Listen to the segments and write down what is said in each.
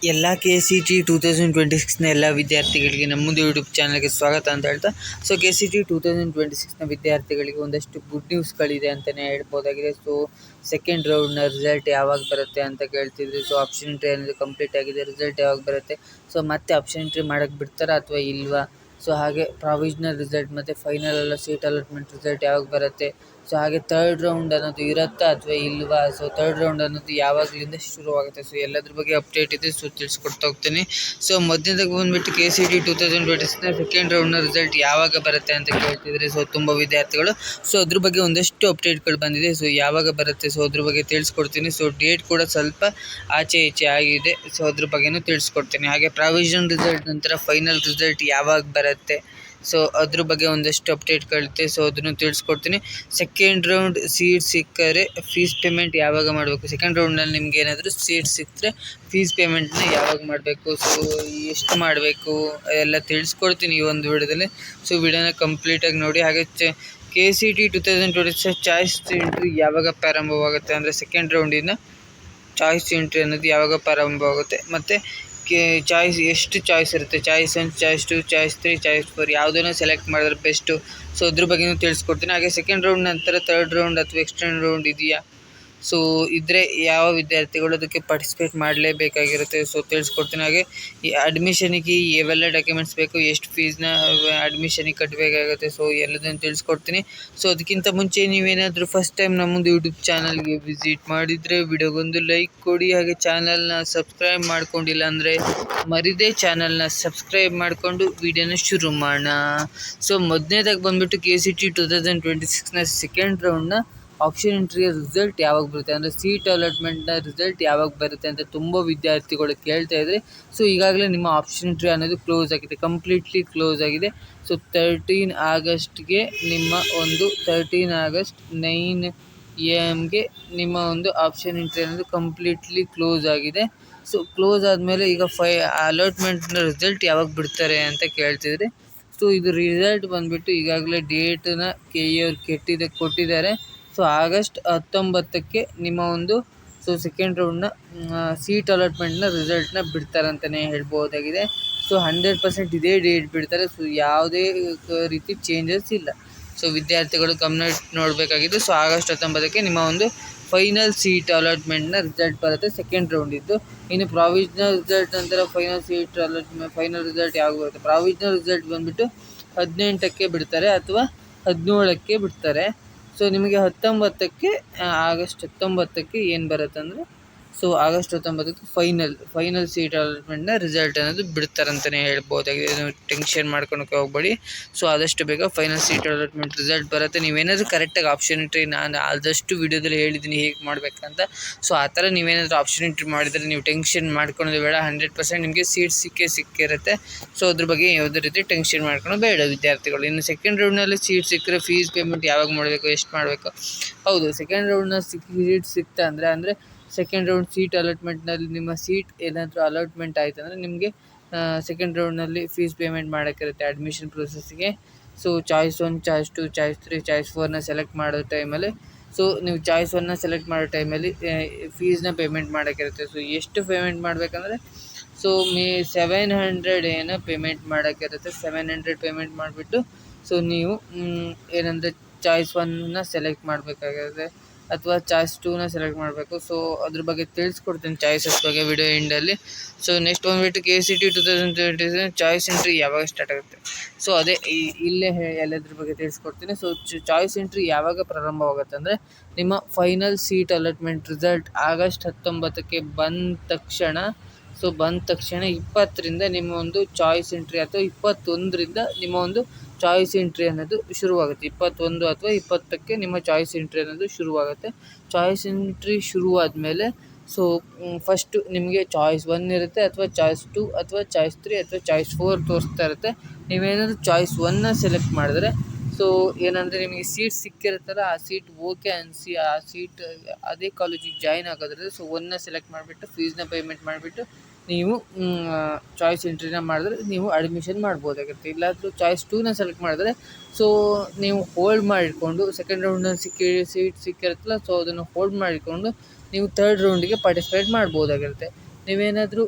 ಎಲ್ಲ KCT 2026ನ ಎಲ್ಲ ವಿದ್ಯಾರ್ಥಿಗಳಿಗೆ ನಮ್ಮದು ಯೂಟ್ಯೂಬ್ ಚಾನಲ್ಗೆ ಸ್ವಾಗತ ಅಂತ ಹೇಳ್ತಾ, KCT 2026ನ ವಿದ್ಯಾರ್ಥಿಗಳಿಗೆ ಒಂದಷ್ಟು ಗುಡ್ ನ್ಯೂಸ್ಗಳಿದೆ ಅಂತಲೇ ಹೇಳ್ಬೋದಾಗಿದೆ. ಸೆಕೆಂಡ್ ರೌಂಡ್ನ ರಿಸಲ್ಟ್ ಯಾವಾಗ ಬರುತ್ತೆ ಅಂತ ಕೇಳ್ತಿದ್ರಿ. ಆಪ್ಷನ್ ಎಂಟ್ರಿ ಅನ್ನೋದು ಕಂಪ್ಲೀಟ್ ಆಗಿದೆ. ರಿಸಲ್ಟ್ ಯಾವಾಗ ಬರುತ್ತೆ, ಮತ್ತೆ ಆಪ್ಷನ್ ಎಂಟ್ರಿ ಮಾಡೋಕ್ಕೆ ಬಿಡ್ತಾರಾ ಅಥವಾ ಇಲ್ವಾ, ಹಾಗೆ ಪ್ರಾವಿಷನಲ್ ರಿಸಲ್ಟ್ ಮತ್ತು ಫೈನಲ್ ಎಲ್ಲ ಸೀಟ್ ಅಲಾಟ್ಮೆಂಟ್ ರಿಸಲ್ಟ್ ಯಾವಾಗ ಬರುತ್ತೆ, ಹಾಗೆ ಥರ್ಡ್ ರೌಂಡ್ ಅನ್ನೋದು ಇರುತ್ತಾ ಅಥವಾ ಇಲ್ವಾ, ಥರ್ಡ್ ರೌಂಡ್ ಅನ್ನೋದು ಯಾವಾಗಲಿಂದ ಶುರುವಾಗುತ್ತೆ, ಎಲ್ಲದ್ರ ಬಗ್ಗೆ ಅಪ್ಡೇಟ್ ಇದೆ. ತಿಳಿಸ್ಕೊಡ್ತಾ ಹೋಗ್ತೀನಿ. ಮೊದಲನೇದಾಗಿ ಬಂದುಬಿಟ್ಟು KCT 2026ನ ಸೆಕೆಂಡ್ ರೌಂಡ್ನ ರಿಸಲ್ಟ್ ಯಾವಾಗ ಬರುತ್ತೆ ಅಂತ ಕೇಳ್ತಿದ್ರೆ ತುಂಬ ವಿದ್ಯಾರ್ಥಿಗಳು. ಅದ್ರ ಬಗ್ಗೆ ಒಂದಷ್ಟು ಅಪ್ಡೇಟ್ಗಳು ಬಂದಿದೆ. ಯಾವಾಗ ಬರುತ್ತೆ, ಅದ್ರ ಬಗ್ಗೆ ತಿಳಿಸ್ಕೊಡ್ತೀನಿ. ಡೇಟ್ ಕೂಡ ಸ್ವಲ್ಪ ಆಚೆ ಈಚೆ ಆಗಿದೆ. ಅದ್ರ ಬಗ್ಗೆನೂ ತಿಳಿಸ್ಕೊಡ್ತೀನಿ. ಹಾಗೆ ಪ್ರಾವಿಷನಲ್ ರಿಸಲ್ಟ್ ನಂತರ ಫೈನಲ್ ರಿಸಲ್ಟ್ ಯಾವಾಗ ಬರುತ್ತೆ, ಅದ್ರ ಬಗ್ಗೆ ಒಂದಷ್ಟು ಅಪ್ಡೇಟ್ಗಳಿದೆ. ಅದನ್ನು ತಿಳಿಸ್ಕೊಡ್ತೀನಿ. ಸೆಕೆಂಡ್ ರೌಂಡ್ ಸೀಟ್ ಸಿಕ್ಕರೆ ಫೀಸ್ ಪೇಮೆಂಟ್ ಯಾವಾಗ ಮಾಡಬೇಕು, ಸೆಕೆಂಡ್ ರೌಂಡ್ನಲ್ಲಿ ನಿಮ್ಗೆ ಏನಾದರೂ ಸೀಟ್ ಸಿಕ್ಕರೆ ಫೀಸ್ ಪೇಮೆಂಟ್ನ ಯಾವಾಗ ಮಾಡಬೇಕು, ಎಷ್ಟು ಮಾಡಬೇಕು ಎಲ್ಲ ತಿಳಿಸ್ಕೊಡ್ತೀನಿ ಈ ಒಂದು ವಿಡಿಯೋದಲ್ಲಿ. ವಿಡಿಯೋನ ಕಂಪ್ಲೀಟಾಗಿ ನೋಡಿ. ಹಾಗೆ KCT 2026 ಚಾಯ್ಸ್ ಎಂಟ್ರಿ ಯಾವಾಗ ಪ್ರಾರಂಭವಾಗುತ್ತೆ ಅಂದರೆ ಸೆಕೆಂಡ್ ರೌಂಡಿನ ಚಾಯ್ಸ್ ಎಂಟ್ರಿ ಅನ್ನೋದು ಯಾವಾಗ ಪ್ರಾರಂಭವಾಗುತ್ತೆ, ಮತ್ತು ಚಾಯ್ಸ್ ಎಷ್ಟು ಚಾಯ್ಸ್ ಇರುತ್ತೆ, ಚಾಯ್ಸ್ 1, ಚಾಯ್ಸ್ 2, ಚಾಯ್ಸ್ 3, ಚಾಯ್ಸ್ 4 ಯಾವುದನ್ನು ಸೆಲೆಕ್ಟ್ ಮಾಡಿದ್ರೆ ಬೆಸ್ಟು, ಅದ್ರ ಬಗ್ಗೆಯೂ ತಿಳಿಸ್ಕೊಡ್ತೀನಿ. ಹಾಗೆ ಸೆಕೆಂಡ್ ರೌಂಡ್ ನಂತರ ಥರ್ಡ್ ರೌಂಡ್ ಅಥವಾ ಎಕ್ಸ್ಟೆಂಡ್ ರೌಂಡ್ ಇದೆಯಾ, ಇದ್ದರೆ ಯಾವ ವಿದ್ಯಾರ್ಥಿಗಳು ಅದಕ್ಕೆ ಪಾರ್ಟಿಸಿಪೇಟ್ ಮಾಡಲೇಬೇಕಾಗಿರುತ್ತೆ, ತಿಳಿಸ್ಕೊಡ್ತೀನಿ. ಹಾಗೆ ಈ ಅಡ್ಮಿಷನಿಗೆ ಇವೆಲ್ಲ ಡಾಕ್ಯುಮೆಂಟ್ಸ್ ಬೇಕು, ಎಷ್ಟು ಫೀಸ್ನ ಅಡ್ಮಿಷನಿಗೆ ಕಟ್ಟಬೇಕಾಗುತ್ತೆ, ಎಲ್ಲದನ್ನು ತಿಳಿಸ್ಕೊಡ್ತೀನಿ. ಅದಕ್ಕಿಂತ ಮುಂಚೆ ನೀವೇನಾದರೂ ಫಸ್ಟ್ ಟೈಮ್ ನಮ್ಮದು ಯೂಟ್ಯೂಬ್ ಚಾನಲ್ಗೆ ವಿಸಿಟ್ ಮಾಡಿದರೆ ವಿಡಿಯೋಗೊಂದು ಲೈಕ್ ಕೊಡಿ. ಹಾಗೆ ಚಾನಲ್ನ ಸಬ್ಸ್ಕ್ರೈಬ್ ಮಾಡ್ಕೊಂಡಿಲ್ಲ ಅಂದರೆ ಮರಿದೇ ಚಾನಲ್ನ ಸಬ್ಸ್ಕ್ರೈಬ್ ಮಾಡಿಕೊಂಡು ವಿಡಿಯೋನ ಶುರು ಮಾಡೋಣ. ಮೊದಲನೇದಾಗಿ ಬಂದುಬಿಟ್ಟು KCT 2026ನ ಸೆಕೆಂಡ್ ರೌಂಡ್ನ ಆಪ್ಷನ್ ಎಂಟ್ರಿಯ ರಿಸಲ್ಟ್ ಯಾವಾಗ ಬರುತ್ತೆ ಅಂದರೆ ಸೀಟ್ ಅಲಾಟ್ಮೆಂಟ್ನ ರಿಸಲ್ಟ್ ಯಾವಾಗ ಬರುತ್ತೆ ಅಂತ ತುಂಬ ವಿದ್ಯಾರ್ಥಿಗಳು ಕೇಳ್ತಾ ಇದ್ದಾರೆ. ಈಗಾಗಲೇ ನಿಮ್ಮ ಆಪ್ಷನ್ ಎಂಟ್ರಿ ಅನ್ನೋದು ಕ್ಲೋಸ್ ಆಗಿದೆ, ಕಂಪ್ಲೀಟ್ಲಿ ಕ್ಲೋಸ್ ಆಗಿದೆ. 13 ಆಗಸ್ಟ್ಗೆ ನಿಮ್ಮ ಒಂದು 13 ಆಗಸ್ಟ್ 9 AM ನಿಮ್ಮ ಒಂದು ಆಪ್ಷನ್ ಎಂಟ್ರಿ ಅನ್ನೋದು ಕಂಪ್ಲೀಟ್ಲಿ ಕ್ಲೋಸ್ ಆಗಿದೆ. ಕ್ಲೋಸ್ ಆದಮೇಲೆ ಈಗ ಅಲಾಟ್ಮೆಂಟ್ನ ರಿಸಲ್ಟ್ ಯಾವಾಗ ಬಿಡ್ತಾರೆ ಅಂತ ಕೇಳ್ತಿದ್ರೆ, ಇದು ರಿಸಲ್ಟ್ ಬಂದುಬಿಟ್ಟು ಈಗಾಗಲೇ ಡೇಟನ್ನ KE ಅವ್ರು ಕೊಟ್ಟಿದ್ದಾರೆ. ಆಗಸ್ಟ್ 19ಕ್ಕೆ ನಿಮ್ಮ ಒಂದು ಸೆಕೆಂಡ್ ರೌಂಡ್ನ ಸೀಟ್ ಅಲಾಟ್ಮೆಂಟ್ನ ರಿಸಲ್ಟ್ನ ಬಿಡ್ತಾರಂತಲೇ ಹೇಳ್ಬೋದಾಗಿದೆ. 100% ಇದೇ ಡೇಟ್ ಬಿಡ್ತಾರೆ. ಯಾವುದೇ ರೀತಿ ಚೇಂಜಸ್ ಇಲ್ಲ. ವಿದ್ಯಾರ್ಥಿಗಳು ಗಮನ ನೋಡಬೇಕಾಗಿದ್ದು, ಆಗಸ್ಟ್ 19ಕ್ಕೆ ನಿಮ್ಮ ಒಂದು ಫೈನಲ್ ಸೀಟ್ ಅಲಾಟ್ಮೆಂಟ್ನ ರಿಸಲ್ಟ್ ಬರುತ್ತೆ ಸೆಕೆಂಡ್ ರೌಂಡ್ ಇದ್ದು. ಇನ್ನು ಪ್ರಾವಿಷನಲ್ ರಿಸಲ್ಟ್ ನಂತರ final seat allotment final result ಯಾವಾಗ ಬರುತ್ತೆ, ಪ್ರಾವಿಷನಲ್ ರಿಸಲ್ಟ್ ಬಂದುಬಿಟ್ಟು 18ಕ್ಕೆ ಬಿಡ್ತಾರೆ ಅಥವಾ 17ಕ್ಕೆ ಬಿಡ್ತಾರೆ. ನಿಮಗೆ 19ಕ್ಕೆ ಆಗಸ್ಟ್ 19ಕ್ಕೆ ಏನು ಬರುತ್ತೆ ಅಂದರೆ, ಆಗಸ್ಟ್ 19ಕ್ಕೆ ಫೈನಲ್ ಸೀಟ್ ಅಲಾಟ್ಮೆಂಟ್ನ ರಿಸಲ್ಟ್ ಅನ್ನೋದು ಬಿಡ್ತಾರಂತಲೇ ಹೇಳ್ಬೋದಾಗಿದೆ. ಟೆನ್ಷನ್ ಮಾಡ್ಕೊಳಕ್ಕೆ ಹೋಗ್ಬೇಡಿ. ಆದಷ್ಟು ಬೇಗ ಫೈನಲ್ ಸೀಟ್ ಅಲಾಟ್ಮೆಂಟ್ ರಿಸಲ್ಟ್ ಬರುತ್ತೆ. ನೀವೇನಾದರೂ ಕರೆಕ್ಟಾಗಿ ಆಪ್ಷನ್ ಎಂಟ್ರಿ ನಾನು ಆದಷ್ಟು ವೀಡಿಯೋದಲ್ಲಿ ಹೇಳಿದ್ದೀನಿ ಹೇಗೆ ಮಾಡಬೇಕಂತ. ಆ ಥರ ನೀವೇನಾದರೂ ಆಪ್ಷನ್ ಎಂಟ್ರಿ ಮಾಡಿದರೆ ನೀವು ಟೆನ್ಷನ್ ಮಾಡ್ಕೊಳೋದು ಬೇಡ. 100% ನಿಮಗೆ ಸೀಟ್ ಸಿಕ್ಕಿರುತ್ತೆ. ಅದ್ರ ಬಗ್ಗೆ ಯಾವುದೇ ರೀತಿ ಟೆನ್ಷನ್ ಮಾಡ್ಕೊಳ್ಳೋದು ಬೇಡ ವಿದ್ಯಾರ್ಥಿಗಳು. ಇನ್ನು ಸೆಕೆಂಡ್ ರೌಂಡ್ನಲ್ಲಿ ಸೀಟ್ ಸಿಕ್ಕರೆ ಫೀಸ್ ಪೇಮೆಂಟ್ ಯಾವಾಗ ಮಾಡಬೇಕು, ಎಷ್ಟು ಮಾಡಬೇಕು, ಹೌದು ಸೆಕೆಂಡ್ ರೌಂಡ್ನ ಸೀಟ್ ಸಿಕ್ತಾ ಅಂದರೆ ಸೆಕೆಂಡ್ ರೌಂಡ್ ಸೀಟ್ ಅಲಾಟ್ಮೆಂಟ್ನಲ್ಲಿ ನಿಮ್ಮ ಸೀಟ್ ಏನಾದರೂ ಅಲಾಟ್ಮೆಂಟ್ ಆಯಿತು ಅಂದರೆ ನಿಮಗೆ ಸೆಕೆಂಡ್ ರೌಂಡ್ನಲ್ಲಿ ಫೀಸ್ ಪೇಮೆಂಟ್ ಮಾಡೋಕ್ಕಿರುತ್ತೆ ಅಡ್ಮಿಷನ್ ಪ್ರೊಸೆಸ್ಗೆ. ಚಾಯ್ಸ್ 1, ಚಾಯ್ಸ್ 2, ಚಾಯ್ಸ್ 3, ಚಾಯ್ಸ್ 4ನ ಸೆಲೆಕ್ಟ್ ಮಾಡೋ ಟೈಮಲ್ಲಿ ನೀವು ಚಾಯ್ಸ್ 1ನ ಸೆಲೆಕ್ಟ್ ಮಾಡೋ ಟೈಮಲ್ಲಿ ಫೀಸ್ನ ಪೇಮೆಂಟ್ ಮಾಡೋಕ್ಕಿರುತ್ತೆ. ಎಷ್ಟು ಪೇಮೆಂಟ್ ಮಾಡಬೇಕಂದ್ರೆ 700 ಏನೋ ಪೇಮೆಂಟ್ ಮಾಡೋಕ್ಕಿರುತ್ತೆ. 700 ಪೇಮೆಂಟ್ ಮಾಡಿಬಿಟ್ಟು ನೀವು ಏನಂದರೆ ಚಾಯ್ಸ್ 1ನ ಸೆಲೆಕ್ಟ್ ಮಾಡಬೇಕಾಗಿರುತ್ತೆ ಅಥವಾ ಚಾಯ್ಸ್ 2ನ ಸೆಲೆಕ್ಟ್ ಮಾಡಬೇಕು. ಅದ್ರ ಬಗ್ಗೆ ತಿಳಿಸ್ಕೊಡ್ತೀನಿ ಚಾಯ್ಸಸ್ ಬಗ್ಗೆ ವಿಡಿಯೋ ಎಂಡಲ್ಲಿ. ನೆಕ್ಸ್ಟ್ ಬಂದುಬಿಟ್ಟು KCT 2027 ಚಾಯ್ಸ್ ಎಂಟ್ರಿ ಯಾವಾಗ ಸ್ಟಾರ್ಟ್ ಆಗುತ್ತೆ, ಅದೇ ಇಲ್ಲೇ ಎಲ್ಲದ್ರ ಬಗ್ಗೆ ತಿಳಿಸ್ಕೊಡ್ತೀನಿ. ಚಾಯ್ಸ್ ಎಂಟ್ರಿ ಯಾವಾಗ ಪ್ರಾರಂಭವಾಗುತ್ತೆ ಅಂದರೆ ನಿಮ್ಮ final seat allotment result August 19ಕ್ಕೆ ಬಂದ ತಕ್ಷಣ 20ರಿಂದ ನಿಮ್ಮ ಒಂದು ಚಾಯ್ಸ್ ಎಂಟ್ರಿ ಅಥವಾ 21ರಿಂದ ನಿಮ್ಮ ಒಂದು ಚಾಯ್ಸ್ ಎಂಟ್ರಿ ಅನ್ನೋದು ಶುರುವಾಗುತ್ತೆ. 21 ಅಥವಾ 20ಕ್ಕೆ ನಿಮ್ಮ ಚಾಯ್ಸ್ ಎಂಟ್ರಿ ಅನ್ನೋದು ಶುರುವಾಗುತ್ತೆ. ಚಾಯ್ಸ್ ಎಂಟ್ರಿ ಶುರುವಾದಮೇಲೆ ಫಸ್ಟು ನಿಮಗೆ ಚಾಯ್ಸ್ 1 ಇರುತ್ತೆ ಅಥವಾ ಚಾಯ್ಸ್ 2 ಅಥವಾ ಚಾಯ್ಸ್ 3 ಅಥವಾ ಚಾಯ್ಸ್ 4 ತೋರಿಸ್ತಾ ಇರುತ್ತೆ. ನೀವೇನಾದರೂ ಚಾಯ್ಸ್ 1ನ ಸೆಲೆಕ್ಟ್ ಮಾಡಿದ್ರೆ ಏನಂದರೆ ನಿಮಗೆ ಸೀಟ್ ಸಿಕ್ಕಿರುತ್ತಲ್ಲ, ಆ ಸೀಟ್ ಓಕೆ ಅನಿಸಿ ಆ ಸೀಟ್ ಅದೇ ಕಾಲೇಜಿಗೆ ಜಾಯ್ನ್ ಆಗೋದ್ರೆ 1ನ ಸೆಲೆಕ್ಟ್ ಮಾಡಿಬಿಟ್ಟು ಫೀಸ್ನ ಪೇಮೆಂಟ್ ಮಾಡಿಬಿಟ್ಟು ನೀವು ಚಾಯ್ಸ್ ಎಂಟ್ರಿನ ಮಾಡಿದ್ರೆ ನೀವು ಅಡ್ಮಿಷನ್ ಮಾಡ್ಬೋದಾಗಿರುತ್ತೆ. ಇಲ್ಲಾದರೂ ಚಾಯ್ಸ್ 2ನ ಸೆಲೆಕ್ಟ್ ಮಾಡಿದ್ರೆ ನೀವು ಹೋಲ್ಡ್ ಮಾಡಿಕೊಂಡು ಸೆಕೆಂಡ್ ರೌಂಡ್ನಲ್ಲಿ ಸೀಟ್ ಸಿಕ್ಕಿರುತ್ತಲ್ಲ, ಅದನ್ನು ಹೋಲ್ಡ್ ಮಾಡಿಕೊಂಡು ನೀವು ಥರ್ಡ್ ರೌಂಡಿಗೆ ಪಾರ್ಟಿಸಿಪೇಟ್ ಮಾಡ್ಬೋದಾಗಿರುತ್ತೆ. ನೀವೇನಾದರೂ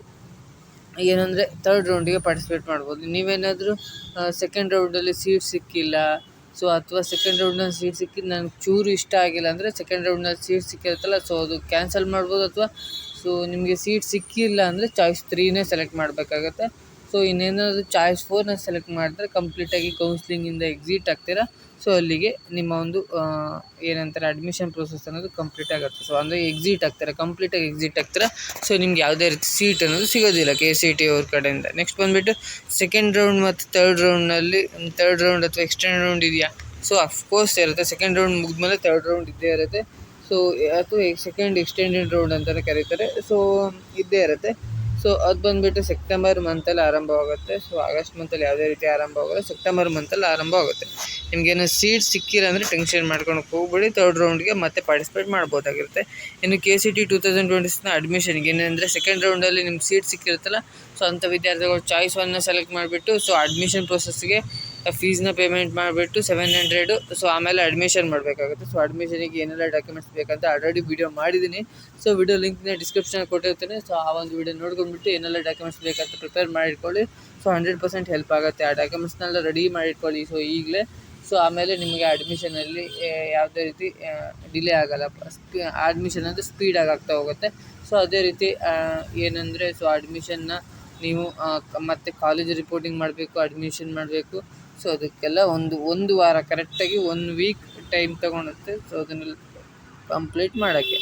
ಏನಂದರೆ ತರ್ಡ್ ರೌಂಡಿಗೆ ಪಾರ್ಟಿಸಿಪೇಟ್ ಮಾಡ್ಬೋದು. ನೀವೇನಾದರೂ ಸೆಕೆಂಡ್ ರೌಂಡಲ್ಲಿ ಸೀಟ್ ಸಿಕ್ಕಿಲ್ಲ, ಸೊ ಅಥವಾ ಸೆಕೆಂಡ್ ರೌಂಡ್ನಲ್ಲಿ ಸೀಟ್ ಸಿಕ್ಕಿದ್ದು ನನಗೆ ಚೂರು ಇಷ್ಟ ಆಗಿಲ್ಲ ಅಂದರೆ ಸೆಕೆಂಡ್ ರೌಂಡ್ನಲ್ಲಿ ಸೀಟ್ ಸಿಕ್ಕಿರುತ್ತಲ್ಲ, ಸೊ ಅದು ಕ್ಯಾನ್ಸಲ್ ಮಾಡ್ಬೋದು. ಅಥವಾ ಸೊ ನಿಮಗೆ ಸೀಟ್ ಸಿಕ್ಕಿಲ್ಲ ಅಂದರೆ ಚಾಯ್ಸ್ 3ನೇ ಸೆಲೆಕ್ಟ್ ಮಾಡಬೇಕಾಗತ್ತೆ. ಸೊ ಇನ್ನೇನಾದರೂ ಚಾಯ್ಸ್ 4ನ ಸೆಲೆಕ್ಟ್ ಮಾಡಿದ್ರೆ ಕಂಪ್ಲೀಟಾಗಿ ಕೌನ್ಸ್ಲಿಂಗಿಂದ ಎಕ್ಸಿಟ್ ಆಗ್ತೀರಾ. ಸೊ ಅಲ್ಲಿಗೆ ನಿಮ್ಮ ಒಂದು ಏನಂತಾರೆ ಅಡ್ಮಿಷನ್ ಪ್ರೊಸೆಸ್ ಅನ್ನೋದು ಕಂಪ್ಲೀಟ್ ಆಗುತ್ತೆ. ಸೊ ಅಂದರೆ ಎಕ್ಸಿಟ್ ಆಗ್ತಾರೆ, ಕಂಪ್ಲೀಟಾಗಿ ಎಕ್ಸಿಟ್ ಆಗ್ತಾರೆ. ಸೊ ನಿಮ್ಗೆ ಯಾವುದೇ ರೀತಿ ಸೀಟ್ ಅನ್ನೋದು ಸಿಗೋದಿಲ್ಲ KCET ಅವ್ರ ಕಡೆಯಿಂದ. ನೆಕ್ಸ್ಟ್ ಬಂದುಬಿಟ್ಟು ಸೆಕೆಂಡ್ ರೌಂಡ್ ಮತ್ತು ತರ್ಡ್ ರೌಂಡ್ ಅಥವಾ ಎಕ್ಸ್ಟೆಂಡ್ ರೌಂಡ್ ಇದೆಯಾ? ಸೊ ಅಫ್ಕೋರ್ಸ್ ಇರುತ್ತೆ. ಸೆಕೆಂಡ್ ರೌಂಡ್ ಮುಗಿದ್ಮೇಲೆ ತರ್ಡ್ ರೌಂಡ್ ಇದ್ದೇ ಇರುತ್ತೆ. ಸೊ ಅಥವಾ ಸೆಕೆಂಡ್ ಎಕ್ಸ್ಟೆಂಡೆಡ್ ರೌಂಡ್ ಅಂತಲೇ ಕರೀತಾರೆ. ಸೊ ಇದ್ದೇ ಇರುತ್ತೆ. ಸೊ ಅದು ಬಂದುಬಿಟ್ಟು ಸೆಪ್ಟೆಂಬರ್ ಮಂತಲ್ಲಿ ಆರಂಭವಾಗುತ್ತೆ. ಸೊ ಆಗಸ್ಟ್ ಮಂತಲ್ಲಿ ಯಾವುದೇ ರೀತಿ ಆರಂಭವಾಗಲ್ಲ, ಸೆಪ್ಟೆಂಬರ್ ಮಂತಲ್ಲಿ ಆರಂಭವಾಗುತ್ತೆ. ನಿಮಗೇನು ಸೀಟ್ ಸಿಕ್ಕಿಲ್ಲ ಅಂದರೆ ಟೆನ್ಷನ್ ಮಾಡ್ಕೊಳಕ್ಕೆ ಹೋಗ್ಬೇಡಿ, ತರ್ಡ್ ರೌಂಡ್ಗೆ ಮತ್ತೆ ಪಾರ್ಟಿಸಿಪೇಟ್ ಮಾಡ್ಬೋದಾಗಿರುತ್ತೆ. ಇನ್ನು KCET 2026ನ ಅಡ್ಮಿಷನ್ಗೆ ಏನಂದರೆ ಸೆಕೆಂಡ್ ರೌಂಡಲ್ಲಿ ನಿಮ್ಗೆ ಸೀಟ್ ಸಿಕ್ಕಿರುತ್ತಲ್ಲ, ಸೊ ಅಂಥ ವಿದ್ಯಾರ್ಥಿಗಳು ಚಾಯ್ಸ್ 1ನ ಸೆಲೆಕ್ಟ್ ಮಾಡಿಬಿಟ್ಟು ಸೊ ಅಡ್ಮಿಷನ್ ಪ್ರೊಸೆಸ್ಗೆ ಫೀಸ್ನ ಪೇಮೆಂಟ್ ಮಾಡಿಬಿಟ್ಟು 700. ಸೊ ಆಮೇಲೆ ಅಡ್ಮಿಷನ್ ಮಾಡಬೇಕಾಗುತ್ತೆ. ಸೊ ಅಡ್ಮಿಷನಿಗೆ ಏನೆಲ್ಲ ಡಾಕ್ಯುಮೆಂಟ್ಸ್ ಬೇಕಂತ ಆಲ್ರೆಡಿ ವಿಡಿಯೋ ಮಾಡಿದ್ದೀನಿ. ಸೊ ವಿಡಿಯೋ ಲಿಂಕ್ನ ಡಿಸ್ಕ್ರಿಪ್ಷನಲ್ಲಿ ಕೊಟ್ಟಿರ್ತೀನಿ. ಸೊ ಆ ಒಂದು ವಿಡಿಯೋ ನೋಡ್ಕೊಂಡ್ಬಿಟ್ಟು ಏನೆಲ್ಲ ಡಾಕ್ಯುಮೆಂಟ್ಸ್ ಬೇಕಂತ ಪ್ರಿಪೇರ್ ಮಾಡಿಟ್ಕೊಳ್ಳಿ. ಸೊ 100% ಹೆಲ್ಪ್ ಆಗುತ್ತೆ. ಆ ಡಾಕ್ಯುಮೆಂಟ್ಸ್ನೆಲ್ಲ ರೆಡಿ ಮಾಡಿಟ್ಕೊಳ್ಳಿ ಸೊ ಈಗಲೇ. ಸೊ ಆಮೇಲೆ ನಿಮಗೆ ಅಡ್ಮಿಷನಲ್ಲಿ ಯಾವುದೇ ರೀತಿ ಡಿಲೇ ಆಗೋಲ್ಲ, ಅಡ್ಮಿಷನ್ ಅಂದರೆ ಸ್ಪೀಡಾಗಿ ಆಗ್ತಾ ಹೋಗುತ್ತೆ. ಸೊ ಅದೇ ರೀತಿ ಏನಂದರೆ ಸೊ ಅಡ್ಮಿಷನ್ನ ನೀವು ಮತ್ತು ಕಾಲೇಜ್ ರಿಪೋರ್ಟಿಂಗ್ ಮಾಡಬೇಕು, ಅಡ್ಮಿಷನ್ ಮಾಡಬೇಕು. ಸೊ ಅದಕ್ಕೆಲ್ಲ ಒಂದು ವಾರ, ಕರೆಕ್ಟಾಗಿ 1 ವೀಕ್ ಟೈಮ್ ತೊಗೊಳುತ್ತೆ. ಸೊ ಅದನ್ನೆಲ್ಲ ಕಂಪ್ಲೀಟ್ ಮಾಡೋಕ್ಕೆ.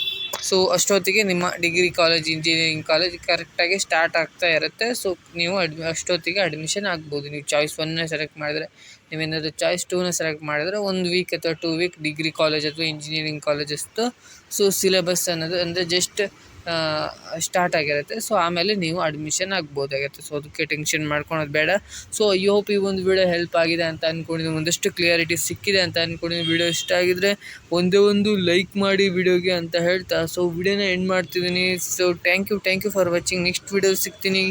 ಸೊ ಅಷ್ಟೊತ್ತಿಗೆ ನಿಮ್ಮ ಡಿಗ್ರಿ ಕಾಲೇಜ್, ಇಂಜಿನಿಯರಿಂಗ್ ಕಾಲೇಜ್ ಕರೆಕ್ಟಾಗಿ ಸ್ಟಾರ್ಟ್ ಆಗ್ತಾ ಇರುತ್ತೆ. ಸೊ ನೀವು ಅಷ್ಟೊತ್ತಿಗೆ ಅಡ್ಮಿಷನ್ ಆಗ್ಬೋದು. ನೀವು ಚಾಯ್ಸ್ 1ನ ಸೆಲೆಕ್ಟ್ ಮಾಡಿದ್ರೆ. ನೀವೇನಾದರೂ ಚಾಯ್ಸ್ 2ನ ಸೆಲೆಕ್ಟ್ ಮಾಡಿದ್ರೆ 1 ವೀಕ್ ಅಥವಾ 2 ವೀಕ್ ಡಿಗ್ರಿ ಕಾಲೇಜ್ ಅಥವಾ ಇಂಜಿನಿಯರಿಂಗ್ ಕಾಲೇಜಸ್ದು ಸೊ ಸಿಲೆಬಸ್ ಅನ್ನೋದು ಅಂದರೆ ಜಸ್ಟ್ ಸ್ಟಾರ್ಟ್ ಆಗಿರುತ್ತೆ. ಸೊ ಆಮೇಲೆ ನೀವು ಅಡ್ಮಿಷನ್ ಆಗ್ಬೋದಾಗಿರುತ್ತೆ. ಸೊ ಅದಕ್ಕೆ ಟೆನ್ಷನ್ ಮಾಡ್ಕೊಳೋದು ಬೇಡ. ಸೊ ಐ ಹೋಪ್ ಈ ಒಂದು ವಿಡಿಯೋ ಹೆಲ್ಪ್ ಆಗಿದೆ ಅಂತ ಅಂದ್ಕೊಂಡಿದ್ದೀನಿ, ಒಂದಷ್ಟು ಕ್ಲಿಯಾರಿಟಿ ಸಿಕ್ಕಿದೆ ಅಂತ ಅಂದ್ಕೊಂಡಿದ್ದೀನಿ. ವಿಡಿಯೋ ಇಷ್ಟ ಆಗಿದ್ರೆ ಒಂದೇ ಒಂದು ಲೈಕ್ ಮಾಡಿ ವಿಡಿಯೋಗೆ ಅಂತ ಹೇಳ್ತಾ ಸೊ ವಿಡಿಯೋನ ಎಂಡ್ ಮಾಡ್ತಿದ್ದೀನಿ. So thank you for watching. Next video ಸಿಗ್ತೀನಿ.